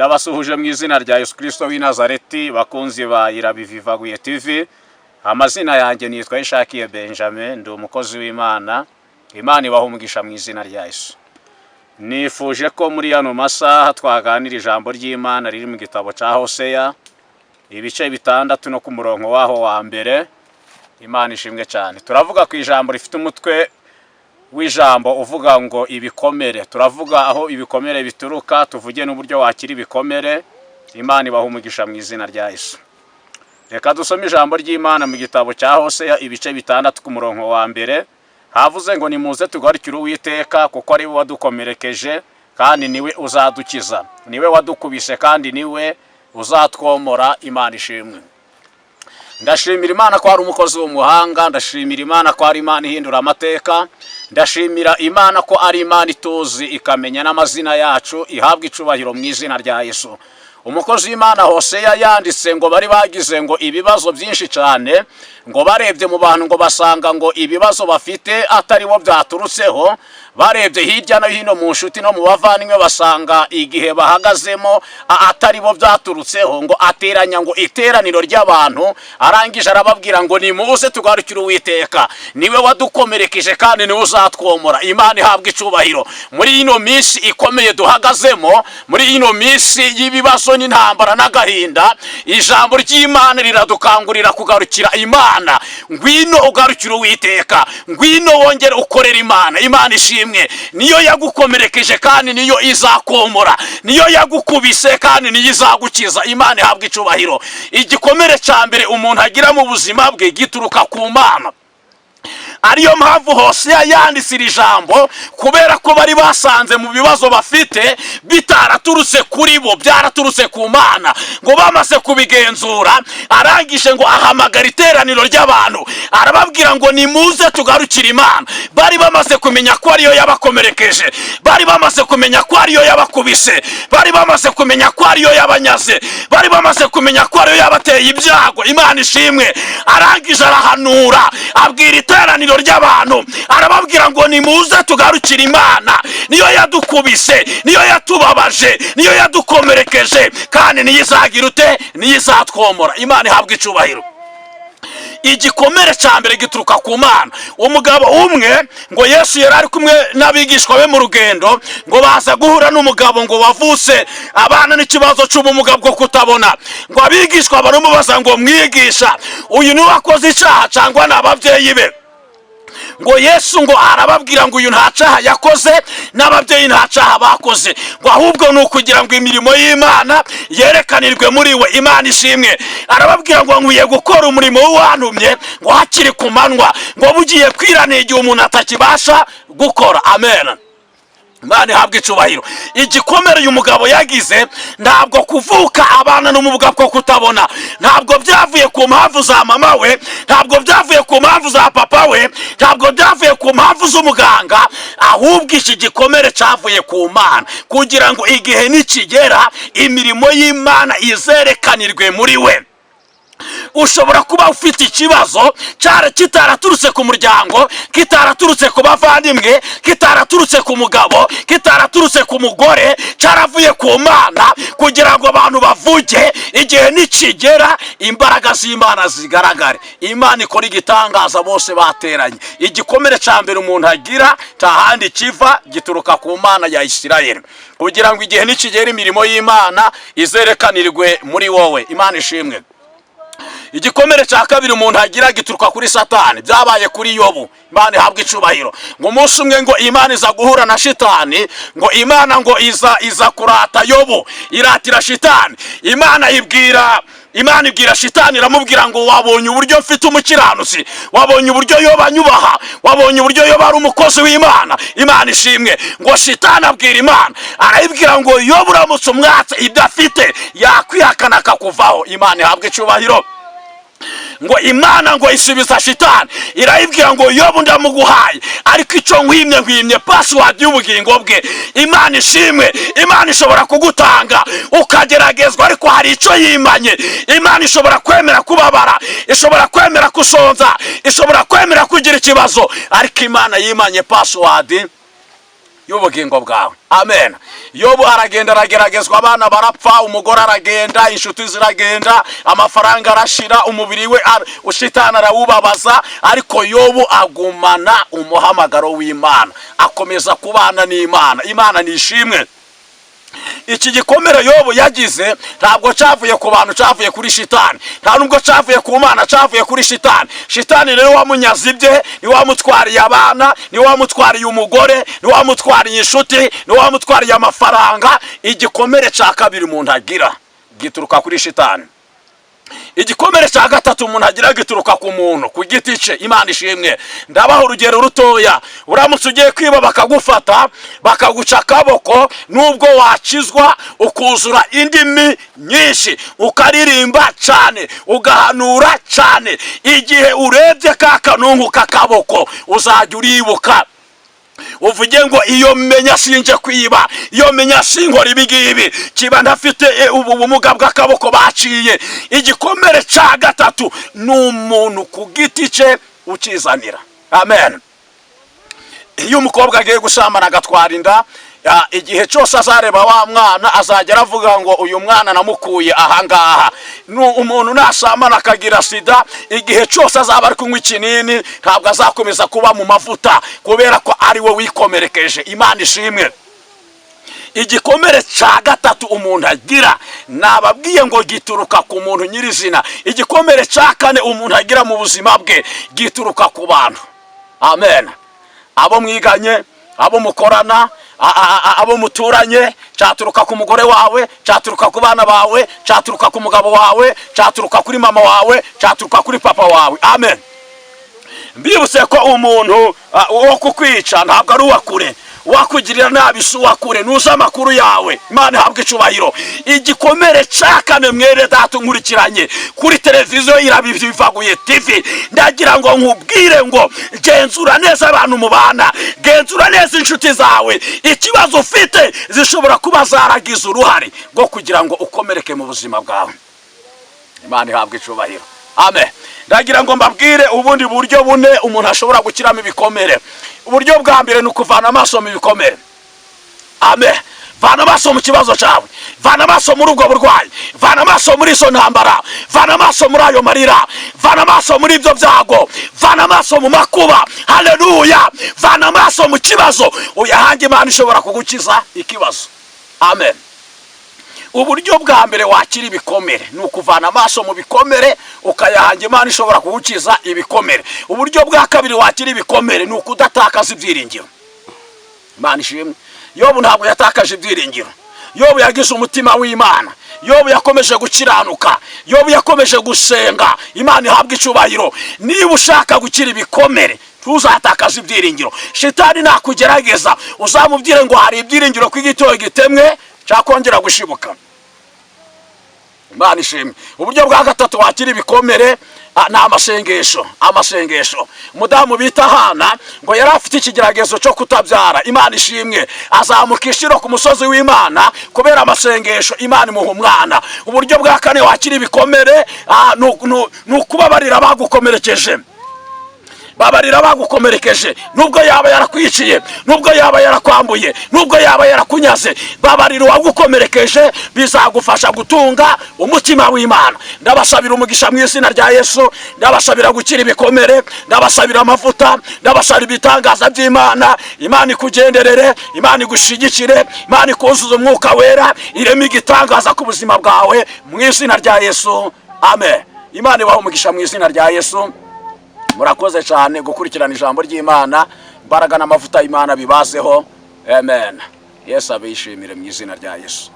ndabasuhuje mu izina rya Yesu Kristo w'i Nazareti, bakunzi ba Irabivivaguye TV. Amazina yanjye nitwa Ishakiye Benjamin, ndi umukozi w'Imana. Imana ibaha umugisha mu izina rya Yesu. Nifuje ko muri yano masaha twaganira ijambo ry'Imana riri mu gitabo cya Hoseya, ibice 6 no ku murongo waho wa mbere. Imana ishimwe cyane. Turavuga ku ijambo rifite umutwe w'ijambo uvuga ngo ibikomere. Turavuga aho ibikomere bituruka, tuvuge n'uburyo wakira ibikomere. Imana ibaha umugisha mu izina rya Yesu. Reka dusome ijambo ry'Imana mu gitabo cya Hoseya ibice 6 ku murongo wa mbere. Havuze ngo nimuze tugarukire Uwiteka kuko ari we wadukomerekeje kandi niwe uzadukiza. Niwe wadukubise kandi niwe uzatwomora. Imana ishimwe. Ndashimira Imana ko ari umukozi w'umuhanga, ndashimira Imana ko ari Imana ihindura amateka, ndashimira Imana ko ari Imana ituzi ikamenya n'amazina yacu, ihabwa icubahiro mu izina rya Yesu. Umukozi w'Imana Hoseya yanditse ngo bari bagize ngo ibibazo byinshi cyane, ngo barebye mu bantu ngo basanga ngo ibibazo bafite atari bo byaturutseho, barebye hirya no hino mu nshuti no mu bavandimwe basanga igihe bahagazemo atari bo byaturutseho, ngo ateranya ngo iteraniro ry'abantu, arangije arababwira ngo nimuze tugarukire Uwiteka, niwe wadukomerekeje kandi niwe uzatwomora. Imana ihabwa icubahiro. Muri ino minsi ikomeye duhagazemo, muri ino minsi y'ibibazo n'intambara n'agahinda, ijambo ry'Imana riradukangurira kugarukira Imana. Ngwino ugarukire Uwiteka, ngwino wongere ukorera Imana. Imana ishimwe. Niyo yagukomerekeje kandi niyo izakomora, niyo yagukubise kandi niyo izagukiza. Imana ihabwa icubahiro. Igikomere cya mbere umuntu agira mu buzima bwe gituruka ku Mana. Ariyo mpamvu Hoseya yanditse iri jambo, kubera ko bari basanze mu bibazo bafite bitaraturutse kuri bo, byaraturutse ku Mana. Ngo bamaze kubigenzura, arangije ngo ahamagara iteraniro ry'abantu, arababwira ngo nimuze tugarukire Imana. Bari bamaze kumenya ko ariyo yabakomerekeje, bari bamaze kumenya ko ariyo yabakubise, bari bamaze kumenya ko ariyo yabanyaze, bari bamaze kumenya ko ariyo yabateye ibyago. Imana ishimwe. Arangije arahanura, abwira iteraniro ry'abantu, arababwira ngo nimuze tugarukire Imana. Niyo yadukubise, niyo yatubabaje, niyo yadukomerekeje kandi niyo izagira ute, niyo izatwomora. Imana ihabwa icubahiro. Igikomere cya mbere gituruka ku Mana. Umugabo umwe ngo Yesu yari ari kumwe n'abigishwa be mu rugendo, ngo baza guhura n'umugabo ngo wavutse abana n'ikibazo cy'ubumuga bwo kutabona. Ngo abigishwa baramubaza ngo mwigisha, uyu ni wakoze icyaha cyangwa ni ababyeyi be? Ngo Yesu ngo arababwira ngo uyu nta cyaha yakoze n'ababyeyi nta cyaha bakoze, ngo ahubwo ni ukugira ngo imirimo y'Imana yerekanirwe muri we. Imana ishimwe. Arababwira ngo nkwiye gukora umurimo w'uwantumye ngo hakiri ku manywa, ngo bugiye kwirana igihe umuntu atakibasha gukora. Amen. Imana ihabwa icubahiro. Igikomere uyu mugabo yagize ntabwo kuvuka abana n'ubumuga bwo kutabona, ntabwo byavuye ku mpamvu za mama we, ntabwo byavuye ku mpamvu za papa we, ntabwo byavuye ku mpamvu z'umuganga, ahubwo iki gikomere cyavuye ku Mana, kugira ngo igihe nikigera imirimo y'Imana izerekanirwe muri we. Ushobora kuba ufite ikibazo kitaraturutse ku muryango, kitaraturutse ku bavandimwe, kitaraturutse ku mugabo, kitaraturutse ku mugore, cyaravuye ku Mana kugira ngo abantu bavuge. Igihe nikigera imbaraga z'Imana zigaragare, Imana ikora igitangaza, bose bateranye. Igikomere cya mbere umuntu agira tahandi kiva, gituruka ku Mana ya Isirayeli, kugira ngo igihe nikigera imirimo y'Imana izerekanirwe muri wowe. Imana ishimwe. Igikomere cya kabiri umuntu agira gituruka kuri Satani. Byabaye kuri Yobu. Imana ihabwa icubahiro. Ngo umunsi umwe ngo Imana iza guhura na Shitani, ngo Imana ngo iza kurata Yobu, iratira Shitani. Imana ibwira Shitani, iramubwira ngo wabonye uburyo mfite umukiranutsi, wabonye uburyo Yobu anyubaha, wabonye uburyo Yobu ari umukozi w'Imana. Imana ishimwe. Ngo Shitani abwira Imana, arayibwira ngo Yobu uramutse umwatse idafite yakwihakana akakuvaho. Imana ihabwa icubahiro. Ngo Imana ngo isubiza Shitani, irayibwira ngo Yobu ndamuguhaye, ariko icyo nkwimye password y'ubugingo bwe. Imana ishimwe. Imana ishobora kugutanga ukageragezwa, ariko hari icyo yimanye. Imana ishobora kwemera kubabara, ishobora kwemera kusonza, ishobora kwemera kugira ikibazo, ariko Imana yimanye password y'ubugingo bwawe. Amen. Yobu aragenda arageragezwa, abana barapfa, umugore aragenda, inshuti ziragenda, amafaranga arashira, umubiri we ushitana arawubabaza, ariko Yobu agumana umuhamagaro w'Imana, akomeza kubana n'Imana. Imana nishimwe. Iki gikomere Yobu yagize ntabwo cyavuye ku bantu, cyavuye kuri shitani. Nta nubwo cyavuye ku Mana, cyavuye kuri shitani. Shitani rero wamunyaze ibye, ni wamutwariye abana, ni wamutwariye umugore, ni wamutwariye inshuti, ni wamutwariye amafaranga. Igikomere cya kabiri umuntu agira gituruka kuri shitani. Igikomere cya gatatu umuntu agira gituruka ku muntu ku giti cye. Imana ishimwe. Ndabaho urugero rutoya. Uramutse ugiye kwiba bakagufata bakaguca akaboko, nubwo wakizwa ukuzura indimi nyinshi, ukaririmba cyane, ugahanura cyane, igihe urebye ka kanungu k'akaboko uzajya uribuka uvuge ngo iyo menya sinje kwiba, iyo menya sinkora ibingibi, kiba ndafite ubumuga bw'akaboko baciye. Igikomere cya gatatu n'umuntu ku giti cye ukizanira. Amen. Iyo umukobwa agiye gusambana agatwara inda, igihe cyose azareba wa mwana azagera avuga ngo uyu mwana namukuye ahangaha. Umuntu nasambana akagira sida, igihe cyose azaba ari kunywa ikinini ntabwo azakomeza kuba mu mavuta, kubera ko ari we wikomerekeje. Imana ishimwe. Igikomere cya gatatu umuntu agira, nababwiye ngo gituruka ku muntu nyirizina. Igikomere cya kane umuntu agira mu buzima bwe gituruka ku bantu. Amen. Abo mwiganye, abo mukorana, abo muturanye, cyaturuka ku mugore wawe, cyaturuka ku bana bawe, cyaturuka ku mugabo wawe, cyaturuka kuri mama wawe, cyaturuka kuri papa wawe. Amen. Mbibutse ko umuntu wo kukwica ntabwo ari uwakure, wakugirira nabi si uwakure, nuza amakuru yawe. Imana ihabwe icubahiro. Igikomere cya kane mwere data nkurikiranye kuri televiziyo Irabivivaguye TV, ndagira ngo nkubwire ngo genzura neza abantu mubana, genzura neza inshuti zawe. Ikibazo ufite zishobora kuba zaragize uruhare rwo kugira ngo ukomereke mu buzima bwawe. Imana ihabwe icubahiro. Amen. Ndagira ngo mbabwire ubundi buryo bune umuntu ashobora gukiramo ibikomere. Uburyo bwa mbere ni ukuvana amaso mu bikomere. Amen. Vana amaso mu kibazo cyawe, vana amaso muri ubwo burwayi, vana amaso muri izo ntambara, vana amaso muri ayo marira, vana amaso muri ibyo byago, vana amaso mu makuba. Haleluya. Vana amaso mu kibazo, uyahange Imana ishobora kugukiza ikibazo. Amen. Uburyo bwa mbere wakira ibikomere ni ukuvana amaso mu bikomere, ukayahanga Imana ishobora kugukiza ibikomere. Uburyo bwa kabiri wakira ibikomere ni ukudatakaza ibyiringiro. Imana ishimwe. Yobu ntabwo yatakaje ibyiringiro. Yobu yagize umutima w'Imana. Yobu yakomeje gukiranuka. Yobu yakomeje gusenga. Imana ihabwe icubahiro. Niba ushaka gukira ibikomere ntuzatakaze ibyiringiro. Shitani nakugerageza uzamubwire ngo hari ibyiringiro ko igitoyo gitemwe cyakongera gushibuka. Imana ishimwe. Uburyo bwa gatatu wakira ibikomere ni amasengesho. Amasengesho. Umudamu bita Hana ngo yari afite ikigeragezo cyo kutabyara. Imana ishimwe. Azamuka ishiro ku musozi w'Imana kubera amasengesho, Imana imuha umwana. Uburyo bwa kane wakira ibikomere ni ukubabarira abagukomerekeje. Babarira bagukomerekeje, nubwo yaba yarakwiciye, nubwo yaba yarakwambuye, nubwo yaba yarakunyaze, babarira uwagukomerekeje, bizagufasha gutunga umutima w'Imana. Ndabasabira umugisha mu izina rya Yesu, ndabasabira gukira ibikomere, ndabasabira amavuta, ndabasabira ibitangaza by'Imana. Imana ikugenderere, Imana igushigikire, Imana ikuzuza umwuka wera, ireme igitangaza ku buzima bwawe mu izina rya Yesu. Amen. Imana ibahe umugisha mu izina rya Yesu. Murakoze cyane gukurikirana ijambo ry'Imana. Imbaraga n'amavuta y'Imana bibazeho. Amen. Yesu abishimire mu izina rya Yesu.